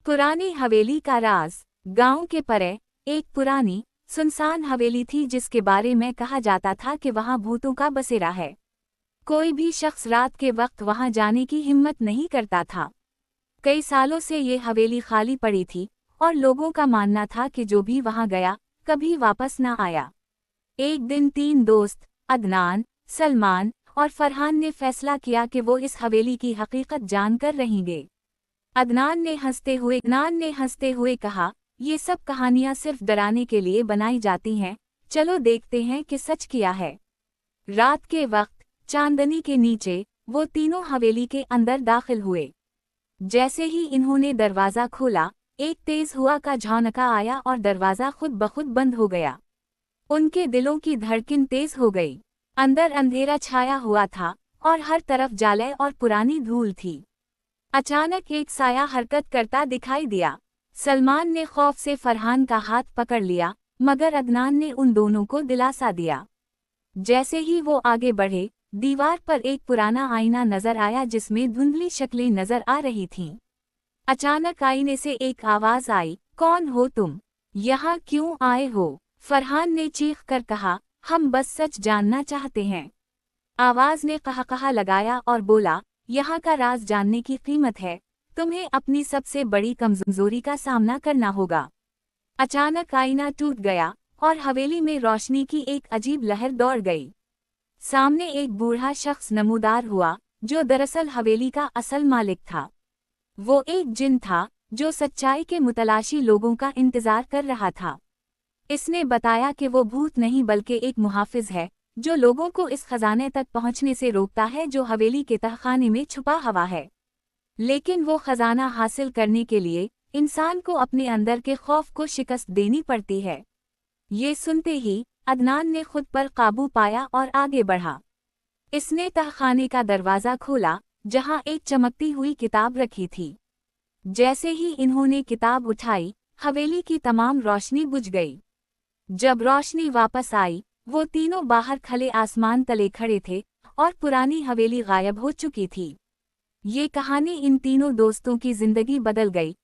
पुरानी हवेली का राज। गांव के परे एक पुरानी सुनसान हवेली थी जिसके बारे में कहा जाता था कि वहां भूतों का बसेरा है। कोई भी शख्स रात के वक्त वहां जाने की हिम्मत नहीं करता था। कई सालों से ये हवेली खाली पड़ी थी और लोगों का मानना था कि जो भी वहां गया कभी वापस न आया। एक दिन 3 दोस्त अदनान, सलमान और फरहान ने फैसला किया कि वो इस हवेली की हकीकत जानकर रहेंगे। अदनान ने हंसते हुए कहा, ये सब कहानियां सिर्फ डराने के लिए बनाई जाती हैं, चलो देखते हैं कि सच क्या है। रात के वक्त चांदनी के नीचे वो तीनों हवेली के अंदर दाखिल हुए। जैसे ही इन्होंने दरवाज़ा खोला, एक तेज हवा का झोंका आया और दरवाज़ा खुद ब खुद बंद हो गया। उनके दिलों की धड़कन तेज हो गई। अंदर अंधेरा छाया हुआ था और हर तरफ जाले और पुरानी धूल थी। अचानक एक साया हरकत करता दिखाई दिया। सलमान ने खौफ से फरहान का हाथ पकड़ लिया, मगर अदनान ने उन दोनों को दिलासा दिया। जैसे ही वो आगे बढ़े, दीवार पर एक पुराना आईना नजर आया जिसमें धुंधली शक्लें नजर आ रही थीं। अचानक आईने से एक आवाज आई, कौन हो तुम? यहाँ क्यों आए हो? फरहान ने चीख कर कहा, हम बस सच जानना चाहते हैं। आवाज ने कहा लगाया और बोला, यहाँ का राज जानने की कीमत है, तुम्हें अपनी सबसे बड़ी कमजोरी का सामना करना होगा। अचानक आईना टूट गया और हवेली में रोशनी की एक अजीब लहर दौड़ गई। सामने एक बूढ़ा शख्स नमूदार हुआ, जो दरअसल हवेली का असल मालिक था। वो एक जिन था जो सच्चाई के मुतलाशी लोगों का इंतजार कर रहा था। इसने बताया कि वो भूत नहीं बल्कि एक मुहाफिज है, जो लोगों को इस खजाने तक पहुंचने से रोकता है जो हवेली के तहखाने में छुपा हुआ है। लेकिन वो खजाना हासिल करने के लिए इंसान को अपने अंदर के खौफ को शिकस्त देनी पड़ती है। ये सुनते ही अदनान ने खुद पर काबू पाया और आगे बढ़ा। इसने तहखाने का दरवाज़ा खोला, जहां एक चमकती हुई किताब रखी थी। जैसे ही इन्होंने किताब उठाई, हवेली की तमाम रोशनी बुझ गई। जब रोशनी वापस आई, वो तीनों बाहर खले आसमान तले खड़े थे और पुरानी हवेली गायब हो चुकी थी। ये कहानी इन तीनों दोस्तों की जिंदगी बदल गई